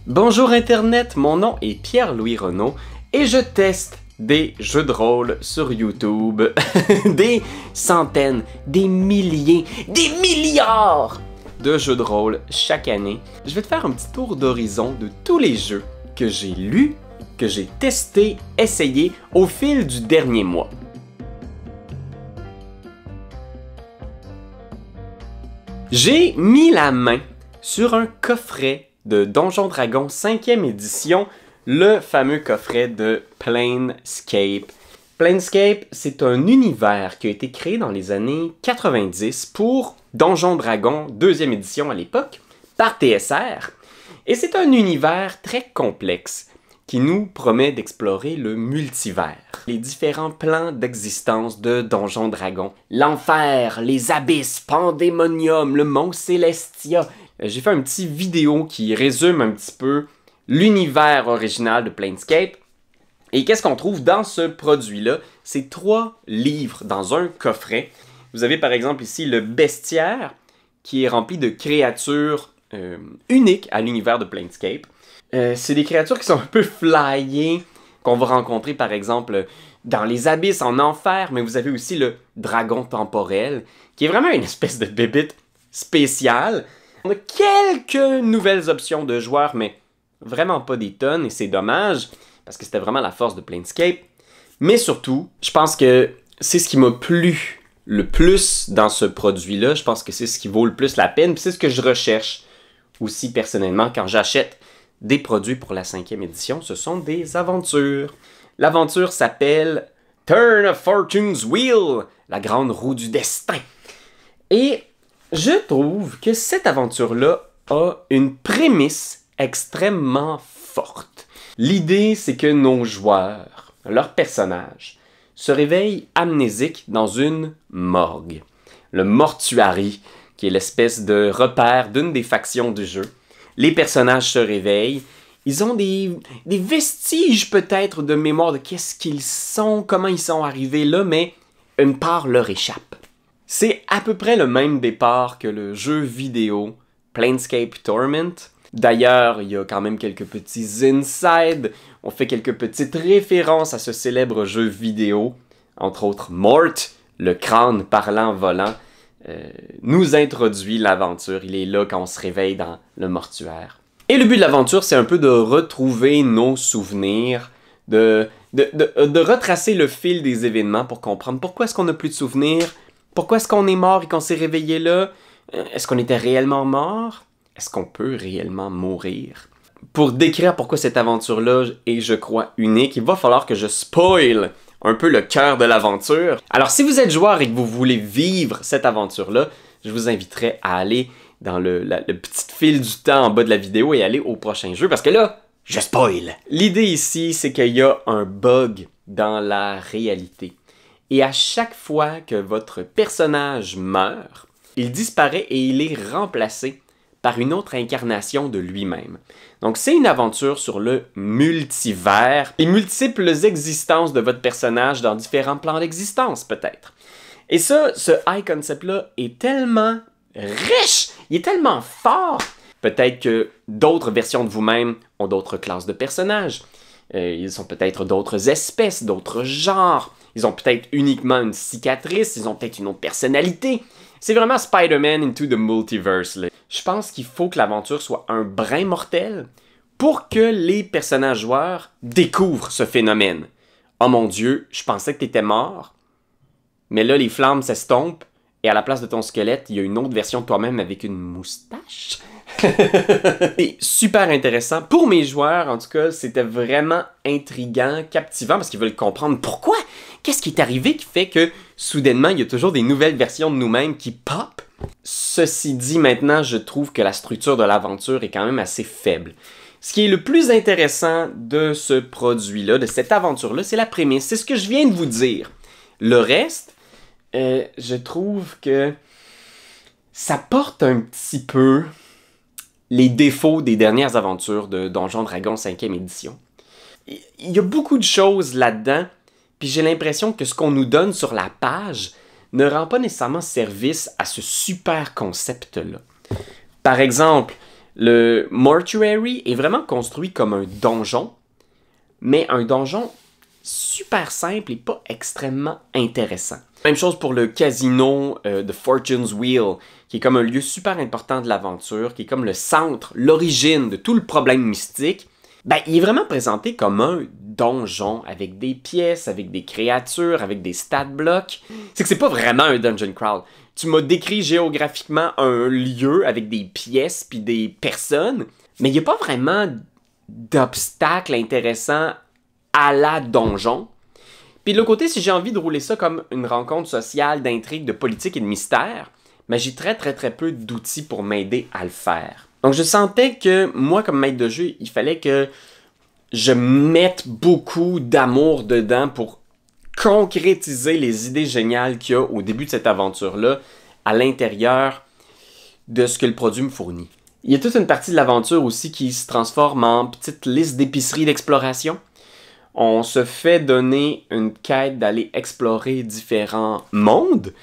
Bonjour Internet, mon nom est Pierre-Louis Renaud et je teste des jeux de rôle sur YouTube. Des centaines, des milliers, des milliards de jeux de rôle chaque année. Je vais te faire un petit tour d'horizon de tous les jeux que j'ai lus, que j'ai testés, essayés au fil du dernier mois. J'ai mis la main sur un coffret de Donjons Dragons 5e édition, le fameux coffret de Planescape. Planescape, c'est un univers qui a été créé dans les années 90 pour Donjons Dragons 2e édition à l'époque, par TSR. Et c'est un univers très complexe qui nous promet d'explorer le multivers, les différents plans d'existence de Donjons Dragons, l'enfer, les abysses, Pandémonium, le mont Célestia. J'ai fait un petit vidéo qui résume un petit peu l'univers original de Planescape. Et qu'est-ce qu'on trouve dans ce produit-là? C'est 3 livres dans un coffret. Vous avez par exemple ici le bestiaire, qui est rempli de créatures uniques à l'univers de Planescape. C'est des créatures qui sont un peu flyées, qu'on va rencontrer par exemple dans les abysses, en enfer, mais vous avez aussi le dragon temporel, qui est vraiment une espèce de bébite spéciale. On a quelques nouvelles options de joueurs, mais vraiment pas des tonnes, et c'est dommage, parce que c'était vraiment la force de Planescape. Mais surtout, je pense que c'est ce qui m'a plu le plus dans ce produit-là. Je pense que c'est ce qui vaut le plus la peine, puis c'est ce que je recherche aussi personnellement quand j'achète des produits pour la 5e édition. Ce sont des aventures. L'aventure s'appelle Turn of Fortune's Wheel, la grande roue du destin. Et je trouve que cette aventure-là a une prémisse extrêmement forte. L'idée, c'est que nos joueurs, leurs personnages, se réveillent amnésiques dans une morgue. Le mortuary, qui est l'espèce de repère d'une des factions du jeu. Les personnages se réveillent. Ils ont des vestiges peut-être de mémoire de qu'est-ce qu'ils sont, comment ils sont arrivés là, mais une part leur échappe. C'est à peu près le même départ que le jeu vidéo Planescape Torment. D'ailleurs, il y a quand même quelques petits insides. On fait quelques petites références à ce célèbre jeu vidéo. Entre autres, Mort, le crâne parlant volant, nous introduit l'aventure. Il est là quand on se réveille dans le mortuaire. Et le but de l'aventure, c'est un peu de retrouver nos souvenirs, de retracer le fil des événements pour comprendre pourquoi est-ce qu'on n'a plus de souvenirs. Pourquoi est-ce qu'on est mort et qu'on s'est réveillé là? Est-ce qu'on était réellement mort? Est-ce qu'on peut réellement mourir? Pour décrire pourquoi cette aventure-là est, je crois, unique, il va falloir que je spoil un peu le cœur de l'aventure. Alors, si vous êtes joueur et que vous voulez vivre cette aventure-là, je vous inviterai à aller dans le petit fil du temps en bas de la vidéo et aller au prochain jeu, parce que là, je spoil! L'idée ici, c'est qu'il y a un bug dans la réalité. Et à chaque fois que votre personnage meurt, il disparaît et il est remplacé par une autre incarnation de lui-même. Donc c'est une aventure sur le multivers, les multiples existences de votre personnage dans différents plans d'existence peut-être. Et ça, ce high concept-là est tellement riche, il est tellement fort. Peut-être que d'autres versions de vous-même ont d'autres classes de personnages. Ils ont peut-être d'autres espèces, d'autres genres. Ils ont peut-être uniquement une cicatrice, ils ont peut-être une autre personnalité. C'est vraiment Spider-Man into the Multiverse, là. Je pense qu'il faut que l'aventure soit un brin mortel pour que les personnages joueurs découvrent ce phénomène. Oh mon Dieu, je pensais que t'étais mort, mais là les flammes s'estompent et à la place de ton squelette, il y a une autre version de toi-même avec une moustache. C'est super intéressant. Pour mes joueurs, en tout cas, c'était vraiment intriguant, captivant, parce qu'ils veulent comprendre pourquoi. Qu'est-ce qui est arrivé qui fait que, soudainement, il y a toujours des nouvelles versions de nous-mêmes qui pop? Ceci dit, maintenant, je trouve que la structure de l'aventure est quand même assez faible. Ce qui est le plus intéressant de ce produit-là, de cette aventure-là, c'est la prémisse. C'est ce que je viens de vous dire. Le reste, je trouve que ça porte un petit peu les défauts des dernières aventures de Donjons Dragons 5e édition. Il y a beaucoup de choses là-dedans, puis j'ai l'impression que ce qu'on nous donne sur la page ne rend pas nécessairement service à ce super concept-là. Par exemple, Le Mortuary est vraiment construit comme un donjon, mais un donjon super simple et pas extrêmement intéressant. Même chose pour le casino de Fortune's Wheel, qui est comme un lieu super important de l'aventure, qui est comme le centre, l'origine de tout le problème mystique. Ben, il est vraiment présenté comme un donjon, avec des pièces, avec des créatures, avec des stat blocks. C'est que c'est pas vraiment un dungeon crawl. Tu m'as décrit géographiquement un lieu avec des pièces puis des personnes, mais il n'y a pas vraiment d'obstacles intéressants à la donjon. Puis de l'autre côté, si j'ai envie de rouler ça comme une rencontre sociale, d'intrigue, de politique et de mystère, ben j'ai très peu d'outils pour m'aider à le faire. Donc je sentais que moi, comme maître de jeu, il fallait que je mette beaucoup d'amour dedans pour concrétiser les idées géniales qu'il y a au début de cette aventure-là à l'intérieur de ce que le produit me fournit. Il y a toute une partie de l'aventure aussi qui se transforme en petite liste d'épiceries d'exploration. On se fait donner une quête d'aller explorer différents mondes,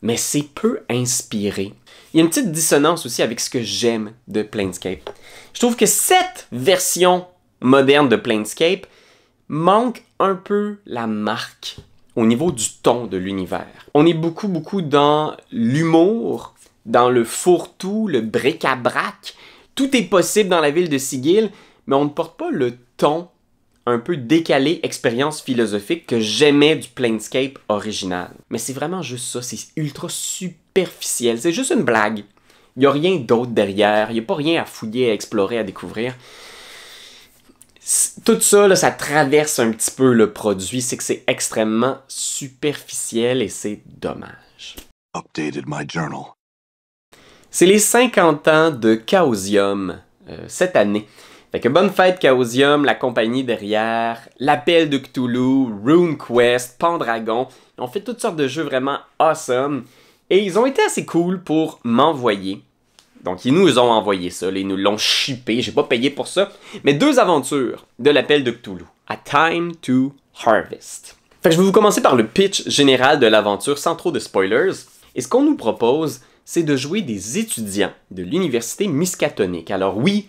mais c'est peu inspiré. Il y a une petite dissonance aussi avec ce que j'aime de Planescape. Je trouve que cette version moderne de Planescape manque un peu la marque au niveau du ton de l'univers. On est beaucoup dans l'humour, dans le fourre-tout, le bric-à-brac. Tout est possible dans la ville de Sigil, mais on ne porte pas le ton un peu décalé expérience philosophique que j'aimais du Planescape original. Mais c'est vraiment juste ça, c'est ultra superficiel, c'est juste une blague. Il n'y a rien d'autre derrière, il n'y a pas rien à fouiller, à explorer, à découvrir. Tout ça, là, ça traverse un petit peu le produit, c'est que c'est extrêmement superficiel et c'est dommage. Updated my journal. C'est les 50 ans de Chaosium cette année. Fait que bonne fête Chaosium, la compagnie derrière, l'Appel de Cthulhu, RuneQuest, Pendragon. Ils ont fait toutes sortes de jeux vraiment awesome. Et ils ont été assez cool pour m'envoyer. Donc ils nous ont envoyé ça, ils nous l'ont shippé, j'ai pas payé pour ça. Mais 2 aventures de l'Appel de Cthulhu. A Time to Harvest. Fait que je vais vous commencer par le pitch général de l'aventure sans trop de spoilers. Et ce qu'on nous propose, c'est de jouer des étudiants de l'université Miskatonic. Alors oui,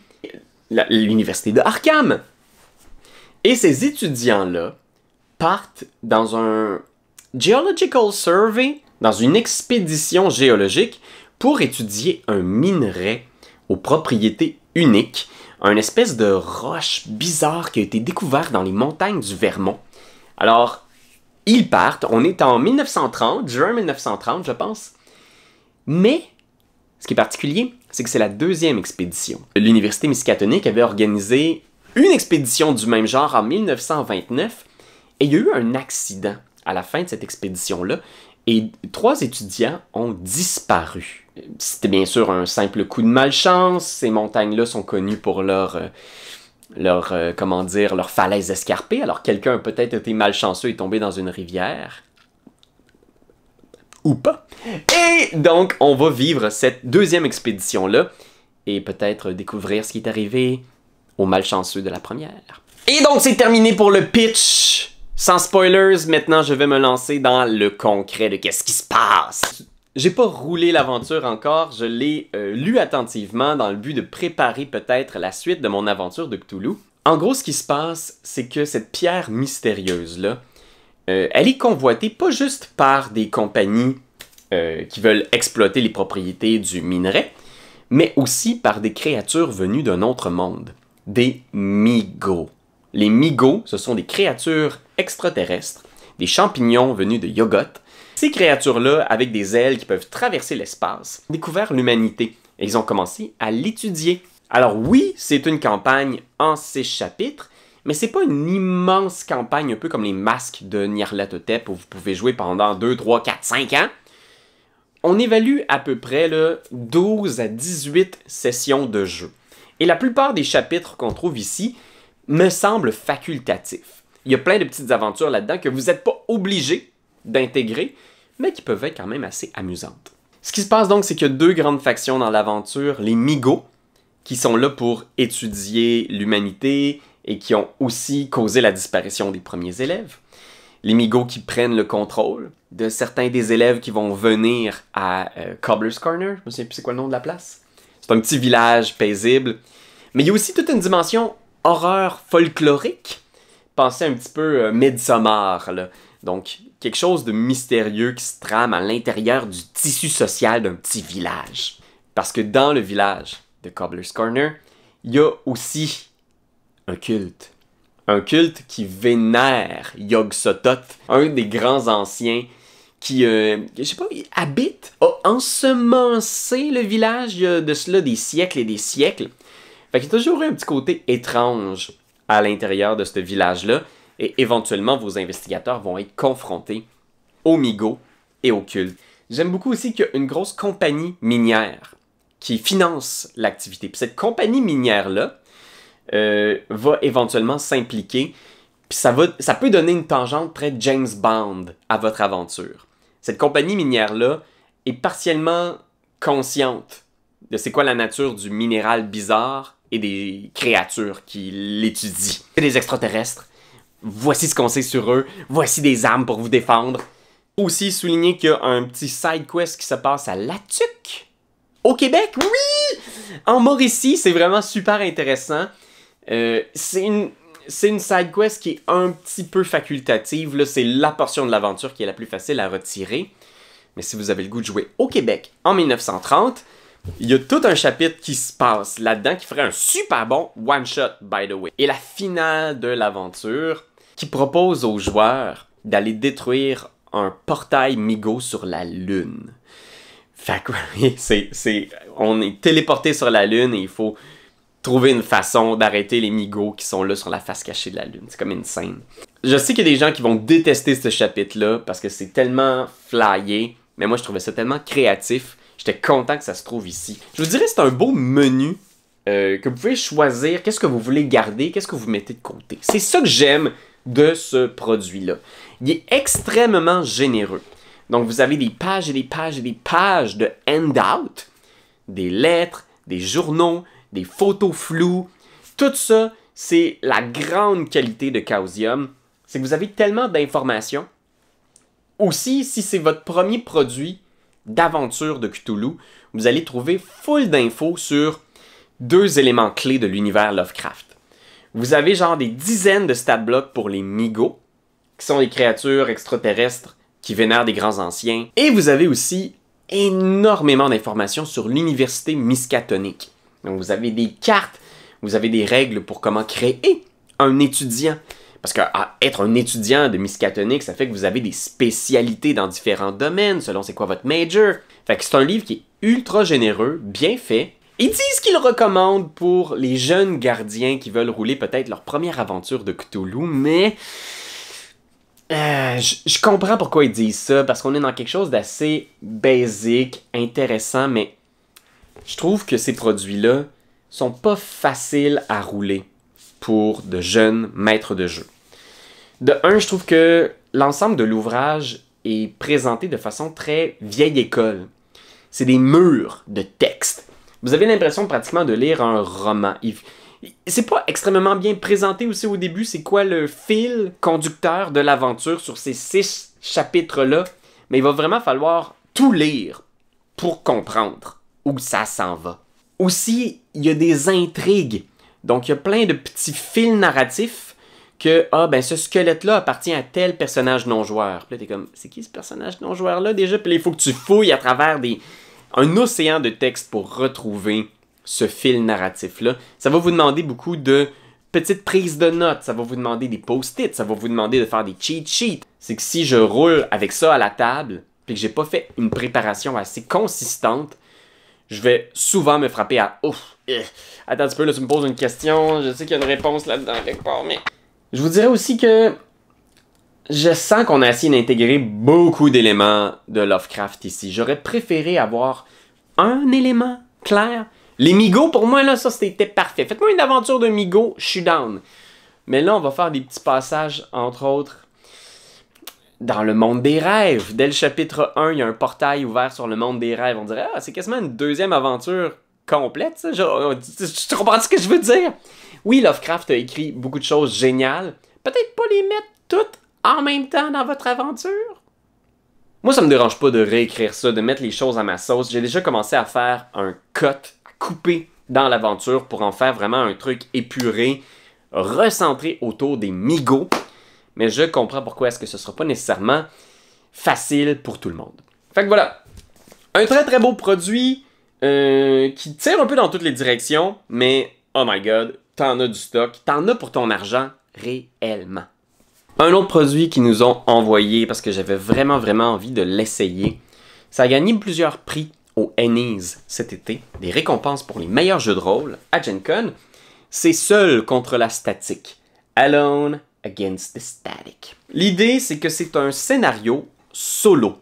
l'université de Arkham. Et ces étudiants-là partent dans un Geological Survey, dans une expédition géologique, pour étudier un minerai aux propriétés uniques, une espèce de roche bizarre qui a été découvert dans les montagnes du Vermont. Alors, ils partent, on est en 1930, juin 1930, je pense. Mais, ce qui est particulier, c'est que c'est la 2e expédition. L'université Miskatonic avait organisé une expédition du même genre en 1929, et il y a eu un accident à la fin de cette expédition-là, et 3 étudiants ont disparu. C'était bien sûr un simple coup de malchance. Ces montagnes-là sont connues pour leur falaises escarpées. Alors quelqu'un a peut-être été malchanceux et tombé dans une rivière. Ou pas. Et donc, on va vivre cette 2e expédition-là et peut-être découvrir ce qui est arrivé aux malchanceux de la première. Et donc, c'est terminé pour le pitch. Sans spoilers, maintenant je vais me lancer dans le concret de qu'est-ce qui se passe. J'ai pas roulé l'aventure encore, je l'ai lu attentivement dans le but de préparer peut-être la suite de mon aventure de Cthulhu. En gros, ce qui se passe, c'est que cette pierre mystérieuse-là, elle est convoitée pas juste par des compagnies qui veulent exploiter les propriétés du minerai, mais aussi par des créatures venues d'un autre monde, des Mi-Go. Les Mi-Go, ce sont des créatures extraterrestres, des champignons venus de Yoggoth. Ces créatures-là, avec des ailes qui peuvent traverser l'espace, ont découvert l'humanité et ils ont commencé à l'étudier. Alors oui, c'est une campagne en 6 chapitres, mais c'est pas une immense campagne un peu comme les masques de Nyarlathotep où vous pouvez jouer pendant 2, 3, 4, 5 ans. On évalue à peu près là, 12 à 18 sessions de jeu. Et la plupart des chapitres qu'on trouve ici me semblent facultatifs. Il y a plein de petites aventures là-dedans que vous n'êtes pas obligé d'intégrer, mais qui peuvent être quand même assez amusantes. Ce qui se passe donc, c'est qu'il y a 2 grandes factions dans l'aventure, les Mi-Go, qui sont là pour étudier l'humanité et qui ont aussi causé la disparition des premiers élèves. Les Mi-Go qui prennent le contrôle de certains des élèves qui vont venir à Cobbler's Corner, je ne sais plus c'est quoi le nom de la place. C'est un petit village paisible. Mais il y a aussi toute une dimension horreur folklorique. Pensez un petit peu Midsommar, là. Donc, quelque chose de mystérieux qui se trame à l'intérieur du tissu social d'un petit village. Parce que dans le village de Cobbler's Corner, il y a aussi un culte. Un culte qui vénère Yog-Sothoth, un des grands anciens qui, je sais pas, habite, a ensemencé le village il y a de cela des siècles et des siècles. Fait qu'il y a toujours eu un petit côté étrange à l'intérieur de ce village-là, et éventuellement, vos investigateurs vont être confrontés aux Migo et au culte. J'aime beaucoup aussi qu'il y a une grosse compagnie minière qui finance l'activité. Puis cette compagnie minière-là va éventuellement s'impliquer, puis ça peut donner une tangente très James Bond à votre aventure. Cette compagnie minière-là est partiellement consciente de c'est quoi la nature du minéral bizarre et des créatures qui l'étudient. C'est des extraterrestres. Voici ce qu'on sait sur eux. Voici des armes pour vous défendre. Aussi souligner qu'il y a un petit side quest qui se passe à Latuc, au Québec. Oui! En Mauricie, c'est vraiment super intéressant. C'est une side quest qui est un petit peu facultative. Là, c'est la portion de l'aventure qui est la plus facile à retirer. Mais si vous avez le goût de jouer au Québec en 1930, il y a tout un chapitre qui se passe là-dedans qui ferait un super bon one-shot, by the way. Et la finale de l'aventure qui propose aux joueurs d'aller détruire un portail Migo sur la Lune. Fait que on est téléporté sur la Lune et il faut trouver une façon d'arrêter les Migo qui sont là sur la face cachée de la Lune. C'est comme une scène. Je sais qu'il y a des gens qui vont détester ce chapitre-là parce que c'est tellement flyé, mais moi je trouvais ça tellement créatif. J'étais content que ça se trouve ici. Je vous dirais que c'est un beau menu que vous pouvez choisir. Qu'est-ce que vous voulez garder? Qu'est-ce que vous mettez de côté? C'est ça que j'aime de ce produit-là. Il est extrêmement généreux. Donc, vous avez des pages et des pages et des pages de handout, des lettres, des journaux, des photos floues. Tout ça, c'est la grande qualité de Chaosium. C'est que vous avez tellement d'informations. Aussi, si c'est votre premier produit d'aventure de Cthulhu, vous allez trouver full d'infos sur 2 éléments clés de l'univers Lovecraft. Vous avez genre des dizaines de stat blocks pour les Migo, qui sont des créatures extraterrestres qui vénèrent des grands anciens. Et vous avez aussi énormément d'informations sur l'université miskatonique. Donc vous avez des cartes, vous avez des règles pour comment créer un étudiant. Parce qu'être un étudiant de Miskatonic, ça fait que vous avez des spécialités dans différents domaines, selon c'est quoi votre major. Fait que c'est un livre qui est ultra généreux, bien fait. Ils disent qu'ils le recommandent pour les jeunes gardiens qui veulent rouler peut-être leur première aventure de Cthulhu, mais je comprends pourquoi ils disent ça, parce qu'on est dans quelque chose d'assez basique, intéressant, mais je trouve que ces produits-là sont pas faciles à rouler pour de jeunes maîtres de jeu. De un, je trouve que l'ensemble de l'ouvrage est présenté de façon très vieille école. C'est des murs de texte. Vous avez l'impression pratiquement de lire un roman. C'est pas extrêmement bien présenté aussi au début, c'est quoi le fil conducteur de l'aventure sur ces 6 chapitres-là, mais il va vraiment falloir tout lire pour comprendre où ça s'en va. Aussi, il y a des intrigues. Donc, il y a plein de petits fils narratifs que, ce squelette-là appartient à tel personnage non-joueur. Puis là, t'es comme, c'est qui ce personnage non-joueur-là déjà? Puis là, il faut que tu fouilles à travers un océan de texte pour retrouver ce fil narratif-là. Ça va vous demander beaucoup de petites prises de notes, ça va vous demander des post-it, ça va vous demander de faire des cheat sheets. C'est que si je roule avec ça à la table, puis que j'ai pas fait une préparation assez consistante, je vais souvent me frapper à « Ouf! Attends un petit peu, là, tu me poses une question, je sais qu'il y a une réponse là-dedans quelque part, mais... » Je vous dirais aussi que je sens qu'on a essayé d'intégrer beaucoup d'éléments de Lovecraft ici. J'aurais préféré avoir un élément clair. Les Migo, pour moi, là, ça, c'était parfait. Faites-moi une aventure de Migo, je suis down. Mais là, on va faire des petits passages, entre autres, dans le monde des rêves. Dès le chapitre 1, il y a un portail ouvert sur le monde des rêves. On dirait, c'est quasiment une deuxième aventure complète, ça. Tu comprends ce que je veux dire? Oui, Lovecraft a écrit beaucoup de choses géniales. Peut-être pas les mettre toutes en même temps dans votre aventure? Moi, ça me dérange pas de réécrire ça, de mettre les choses à ma sauce. J'ai déjà commencé à faire un cut, à couper dans l'aventure pour en faire vraiment un truc épuré, recentré autour des Migos. Mais je comprends pourquoi est-ce que ce sera pas nécessairement facile pour tout le monde. Fait que voilà, un très très beau produit qui tire un peu dans toutes les directions, mais oh my god, t'en as du stock, t'en as pour ton argent réellement. Un autre produit qu'ils nous ont envoyé parce que j'avais vraiment envie de l'essayer, ça a gagné plusieurs prix au Ennies cet été, des récompenses pour les meilleurs jeux de rôle à Gen Con. C'est Seul contre la statique, Alone Against the Static. L'idée, c'est que c'est un scénario solo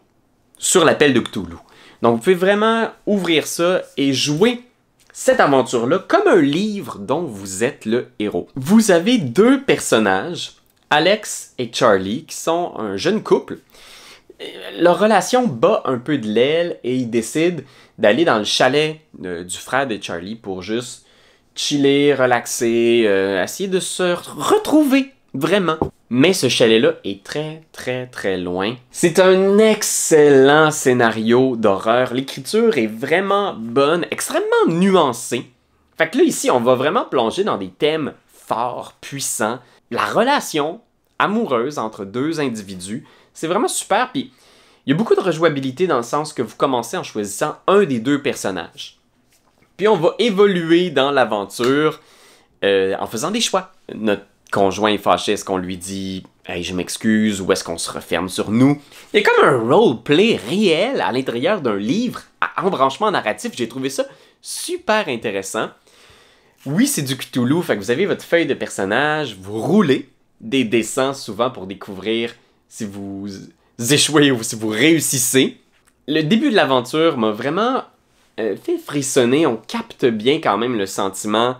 sur l'appel de Cthulhu. Donc, vous pouvez vraiment ouvrir ça et jouer cette aventure-là comme un livre dont vous êtes le héros. Vous avez deux personnages, Alex et Charlie, qui sont un jeune couple. Leur relation bat un peu de l'aile et ils décident d'aller dans le chalet du frère de Charlie pour juste chiller, relaxer, essayer de se retrouver vraiment. Mais ce chalet-là est très loin. C'est un excellent scénario d'horreur. L'écriture est vraiment bonne, extrêmement nuancée. Fait que là, ici, on va vraiment plonger dans des thèmes forts, puissants. La relation amoureuse entre deux individus, c'est vraiment super. Puis, il y a beaucoup de rejouabilité dans le sens que vous commencez en choisissant un des deux personnages. Puis, on va évoluer dans l'aventure en faisant des choix. Notre conjoint est fâché, est-ce qu'on lui dit « Hey, je m'excuse » ou est-ce qu'on se referme sur nous? Il y a comme un roleplay réel à l'intérieur d'un livre à embranchement narratif. J'ai trouvé ça super intéressant. Oui, c'est du Cthulhu, fait que vous avez votre feuille de personnage, vous roulez des dessins souvent pour découvrir si vous échouez ou si vous réussissez. Le début de l'aventure m'a vraiment fait frissonner. On capte bien quand même le sentiment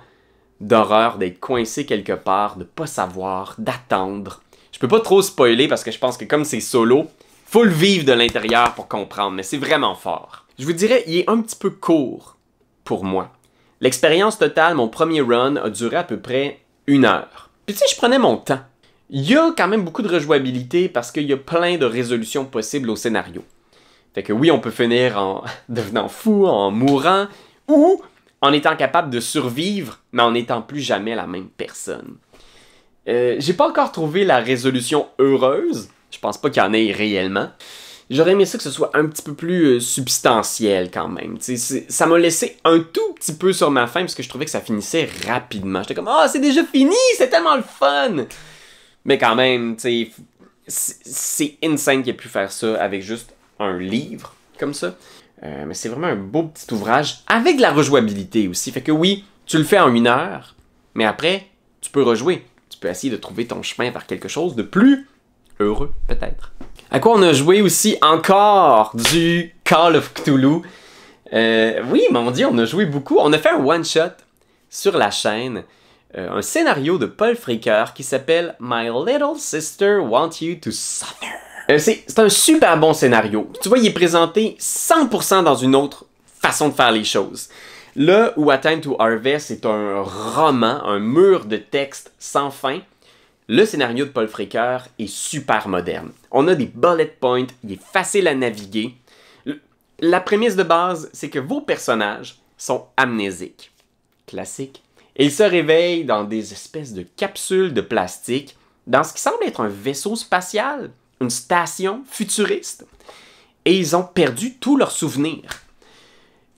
d'horreur, d'être coincé quelque part, de pas savoir, d'attendre. Je peux pas trop spoiler parce que je pense que comme c'est solo, faut le vivre de l'intérieur pour comprendre, mais c'est vraiment fort. Je vous dirais, il est un petit peu court pour moi. L'expérience totale, mon premier run, a duré à peu près 1 heure. Puis tu sais, je prenais mon temps. Il y a quand même beaucoup de rejouabilité parce qu'il y a plein de résolutions possibles au scénario. Fait que oui, on peut finir en devenant fou, en mourant, ou en étant capable de survivre, mais en n'étant plus jamais la même personne. J'ai pas encore trouvé la résolution heureuse. Je pense pas qu'il y en ait réellement. J'aurais aimé ça que ce soit un petit peu plus substantiel quand même. Ça m'a laissé un tout petit peu sur ma faim parce que je trouvais que ça finissait rapidement. J'étais comme « Ah, c'est déjà fini! C'est tellement le fun! » Mais quand même, c'est insane qu'il ait pu faire ça avec juste un livre comme ça. Mais c'est vraiment un beau petit ouvrage avec de la rejouabilité aussi. Fait que oui, tu le fais en 1 heure, mais après, tu peux rejouer. Tu peux essayer de trouver ton chemin vers quelque chose de plus heureux, peut-être. À quoi on a joué aussi encore du Call of Cthulhu. Oui, mon Dieu, on a joué beaucoup. On a fait un one-shot sur la chaîne. Un scénario de Paul Fricker qui s'appelle My Little Sister Wants You to Suffer. C'est un super bon scénario. Tu vois, il est présenté 100% dans une autre façon de faire les choses. Là où A Time to Harvest est un roman, un mur de texte sans fin, le scénario de Paul Fricker est super moderne. On a des bullet points, il est facile à naviguer. La prémisse de base, c'est que vos personnages sont amnésiques. Classique. Et ils se réveillent dans des espèces de capsules de plastique, dans ce qui semble être un vaisseau spatial, une station futuriste. Et ils ont perdu tous leurs souvenirs.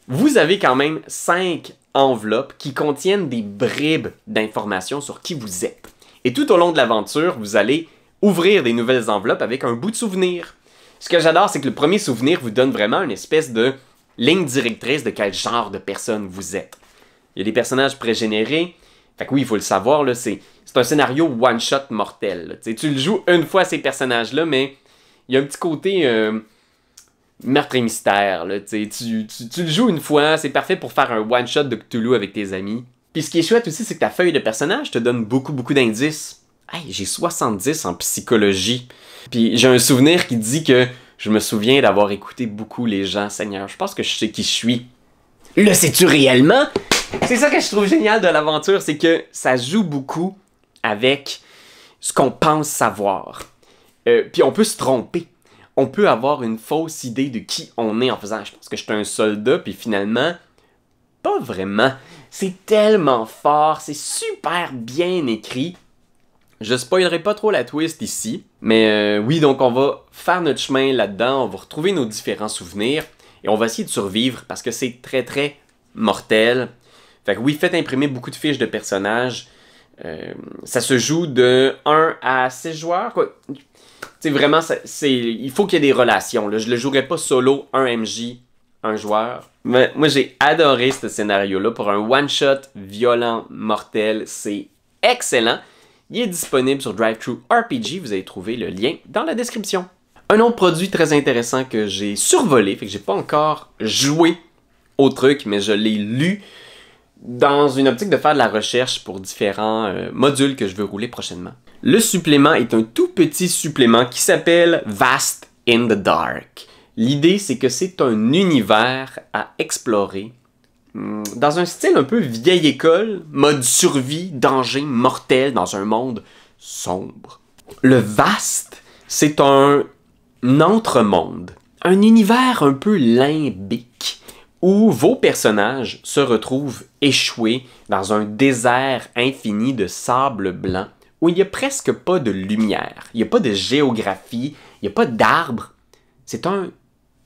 Vous avez quand même 5 enveloppes qui contiennent des bribes d'informations sur qui vous êtes. Et tout au long de l'aventure, vous allez ouvrir des nouvelles enveloppes avec un bout de souvenir. Ce que j'adore, c'est que le premier souvenir vous donne vraiment une espèce de ligne directrice de quel genre de personne vous êtes. Il y a des personnages pré-générés. Fait que oui, il faut le savoir, là, c'est un scénario one-shot mortel. Tu le joues une fois ces personnages-là, mais il y a un petit côté meurtre et mystère. Là, tu le joues une fois, c'est parfait pour faire un one-shot de Cthulhu avec tes amis. Puis ce qui est chouette aussi, c'est que ta feuille de personnage te donne beaucoup d'indices. Hey, j'ai 70 en psychologie. Puis j'ai un souvenir qui dit que je me souviens d'avoir écouté beaucoup les gens. Seigneur, je pense que je sais qui je suis. Le sais-tu réellement? C'est ça que je trouve génial de l'aventure, c'est que ça joue beaucoup avec ce qu'on pense savoir. Puis on peut se tromper. On peut avoir une fausse idée de qui on est en faisant « Je pense que je suis un soldat », puis finalement, Pas vraiment. C'est tellement fort, c'est super bien écrit. Je spoilerai pas trop la twist ici, mais oui, donc on va faire notre chemin là-dedans, on va retrouver nos différents souvenirs, et on va essayer de survivre, parce que c'est très très mortel. Fait que oui, faites imprimer beaucoup de fiches de personnages. Ça se joue de 1 à 6 joueurs, quoi. T'sais, vraiment, il faut qu'il y ait des relations, là. Je le jouerai pas solo, un MJ, un joueur. Mais moi, j'ai adoré ce scénario-là. Pour un one-shot violent, mortel, c'est excellent. Il est disponible sur DriveThru RPG, vous allez trouver le lien dans la description. Un autre produit très intéressant que j'ai survolé, fait que j'ai pas encore joué au truc, mais je l'ai lu dans une optique de faire de la recherche pour différents modules que je veux rouler prochainement. Le supplément est un tout petit supplément qui s'appelle Vast in the Dark. L'idée, c'est que c'est un univers à explorer dans un style un peu vieille école, mode survie, danger mortel dans un monde sombre. Le Vast, c'est un entre-monde, un univers un peu limbique, où vos personnages se retrouvent échoués dans un désert infini de sable blanc, où il n'y a presque pas de lumière, il n'y a pas de géographie, il n'y a pas d'arbres. C'est un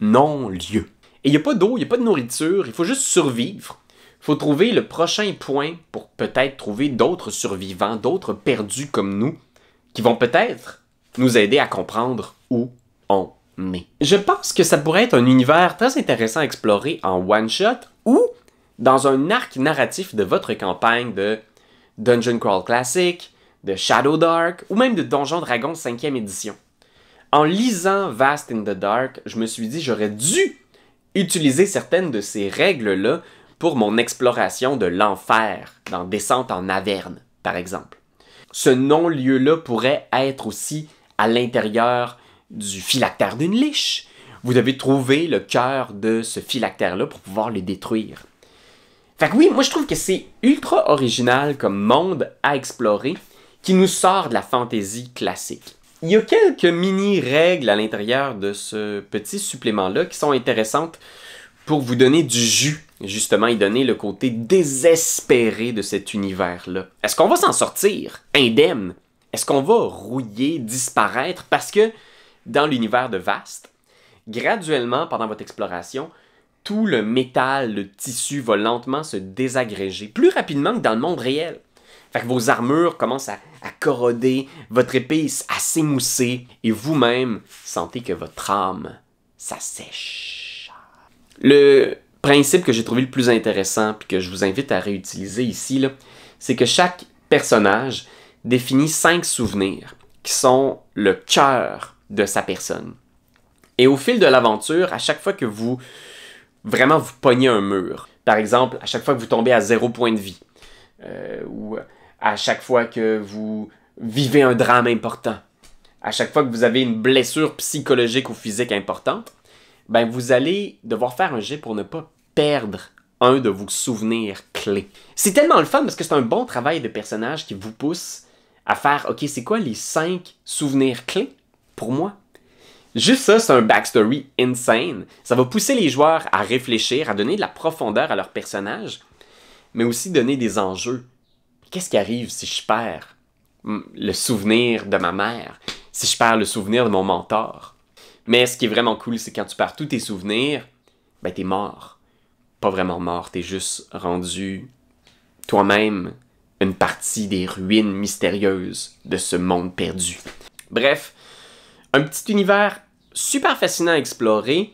non-lieu. Et il n'y a pas d'eau, il n'y a pas de nourriture, il faut juste survivre. Il faut trouver le prochain point pour peut-être trouver d'autres survivants, d'autres perdus comme nous, qui vont peut-être nous aider à comprendre où on est. Je pense que ça pourrait être un univers très intéressant à explorer en one-shot ou dans un arc narratif de votre campagne de Dungeon Crawl Classic, de Shadow Dark ou même de Donjon Dragon 5e édition. En lisant Vast in the Dark, je me suis dit j'aurais dû utiliser certaines de ces règles-là pour mon exploration de l'enfer dans Descente en Averne, par exemple. Ce non-lieu-là pourrait être aussi à l'intérieur du phylactère d'une liche. Vous devez trouver le cœur de ce phylactère-là pour pouvoir le détruire. Fait que oui, moi je trouve que c'est ultra original comme monde à explorer qui nous sort de la fantasy classique. Il y a quelques mini-règles à l'intérieur de ce petit supplément-là qui sont intéressantes pour vous donner du jus, justement, et donner le côté désespéré de cet univers-là. Est-ce qu'on va s'en sortir indemne? Est-ce qu'on va rouiller, disparaître? Parce que dans l'univers de Vast, graduellement, pendant votre exploration, tout le métal, le tissu va lentement se désagréger, plus rapidement que dans le monde réel. Fait que vos armures commencent à corroder, votre épée à s'émousser, et vous-même sentez que votre âme s'assèche. Le principe que j'ai trouvé le plus intéressant, puis que je vous invite à réutiliser ici, c'est que chaque personnage définit 5 souvenirs, qui sont le cœur de sa personne. Et au fil de l'aventure, à chaque fois que vous pognez un mur, par exemple, à chaque fois que vous tombez à 0 point de vie, ou à chaque fois que vous vivez un drame important, à chaque fois que vous avez une blessure psychologique ou physique importante, ben vous allez devoir faire un jet pour ne pas perdre un de vos souvenirs clés. C'est tellement le fun parce que c'est un bon travail de personnage qui vous pousse à faire « Ok, c'est quoi les 5 souvenirs clés pour moi? » Juste ça, c'est un backstory insane. Ça va pousser les joueurs à réfléchir, à donner de la profondeur à leur personnage, mais aussi donner des enjeux. Qu'est-ce qui arrive si je perds le souvenir de ma mère? Si je perds le souvenir de mon mentor? Mais ce qui est vraiment cool, c'est quand tu perds tous tes souvenirs, ben t'es mort. Pas vraiment mort, t'es juste rendu toi-même une partie des ruines mystérieuses de ce monde perdu. Bref, un petit univers super fascinant à explorer.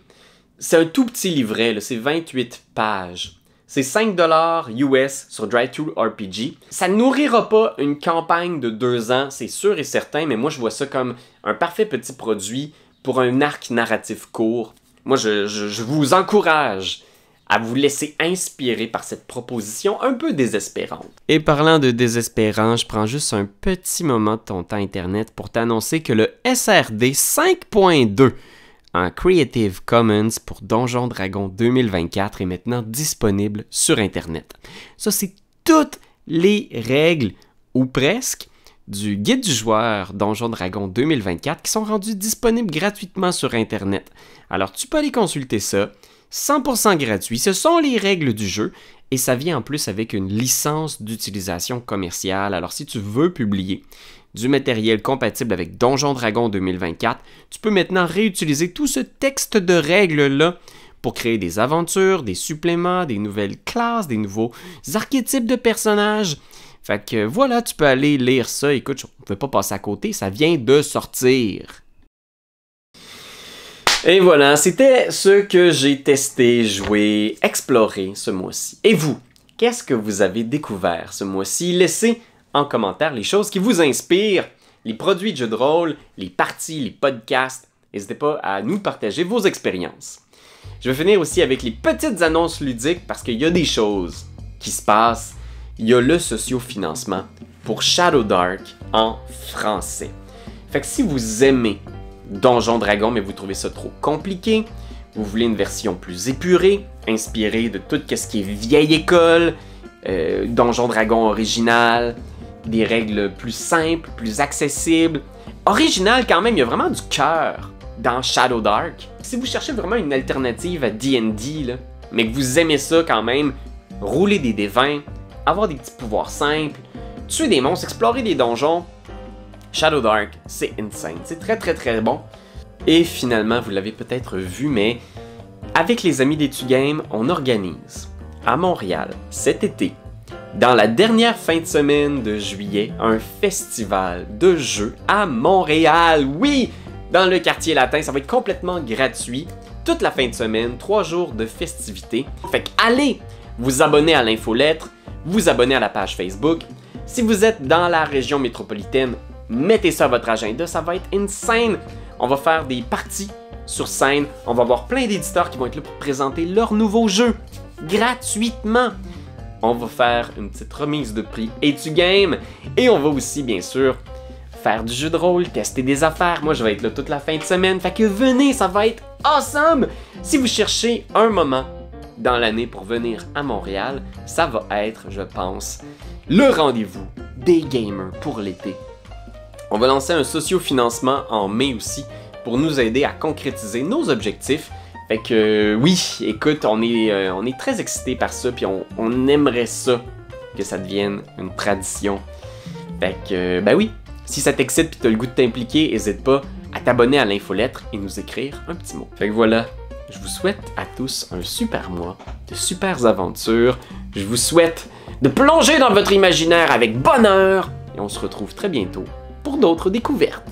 C'est un tout petit livret, c'est 28 pages. C'est 5$ US sur DriveThru RPG. Ça nourrira pas une campagne de 2 ans, c'est sûr et certain, mais moi je vois ça comme un parfait petit produit pour un arc narratif court. Moi je vous encourage à vous laisser inspirer par cette proposition un peu désespérante. Et parlant de désespérant, je prends juste un petit moment de ton temps internet pour t'annoncer que le SRD 5.2 en Creative Commons pour Donjon Dragon 2024 est maintenant disponible sur Internet. Ça, c'est toutes les règles, ou presque, du guide du joueur Donjon Dragon 2024 qui sont rendues disponibles gratuitement sur Internet. Alors, tu peux aller consulter ça, 100% gratuit, ce sont les règles du jeu, Et ça vient en plus avec une licence d'utilisation commerciale. Alors si tu veux publier du matériel compatible avec Donjons Dragons 2024, tu peux maintenant réutiliser tout ce texte de règles-là pour créer des aventures, des suppléments, des nouvelles classes, des nouveaux archétypes de personnages. Fait que voilà, tu peux aller lire ça. Écoute, on ne peut pas passer à côté, ça vient de sortir. Et voilà, c'était ce que j'ai testé, joué, exploré ce mois-ci. Et vous, qu'est-ce que vous avez découvert ce mois-ci? Laissez en commentaire les choses qui vous inspirent, les produits de jeux de rôle, les parties, les podcasts. N'hésitez pas à nous partager vos expériences. Je vais finir aussi avec les petites annonces ludiques parce qu'il y a des choses qui se passent. Il y a le sociofinancement pour Shadow Dark en français. Fait que si vous aimez Donjons Dragons, mais vous trouvez ça trop compliqué, vous voulez une version plus épurée, inspirée de tout ce qui est vieille école, Donjons Dragons original, des règles plus simples, plus accessibles, original quand même, il y a vraiment du cœur dans Shadow Dark. Si vous cherchez vraiment une alternative à D&D, mais que vous aimez ça quand même, rouler des D20, avoir des petits pouvoirs simples, tuer des monstres, explorer des donjons, Shadow Dark, c'est insane, c'est très très très bon. Et finalement, vous l'avez peut-être vu, mais avec les amis d'Etu Game, on organise à Montréal cet été, dans la dernière fin de semaine de juillet, un festival de jeux à Montréal. Oui, dans le quartier latin, ça va être complètement gratuit. Toute la fin de semaine, 3 jours de festivités. Fait que allez vous abonner à l'infolettre, vous abonner à la page Facebook. Si vous êtes dans la région métropolitaine, mettez ça à votre agenda, ça va être insane. On va faire des parties sur scène, on va avoir plein d'éditeurs qui vont être là pour présenter leurs nouveaux jeux gratuitement. On va faire une petite remise de prix Etu Game et on va aussi bien sûr faire du jeu de rôle, tester des affaires. Moi je vais être là toute la fin de semaine, fait que venez, ça va être awesome. Si vous cherchez un moment dans l'année pour venir à Montréal, ça va être, je pense, le rendez-vous des gamers pour l'été. On va lancer un sociofinancement en mai aussi pour nous aider à concrétiser nos objectifs. Fait que oui, écoute, on est très excités par ça, puis on aimerait ça que ça devienne une tradition. Fait que ben oui, si ça t'excite puis t'as le goût de t'impliquer, n'hésite pas à t'abonner à l'infolettre et nous écrire un petit mot. Fait que voilà, je vous souhaite à tous un super mois, de super aventures. Je vous souhaite de plonger dans votre imaginaire avec bonheur et on se retrouve très bientôt pour d'autres découvertes.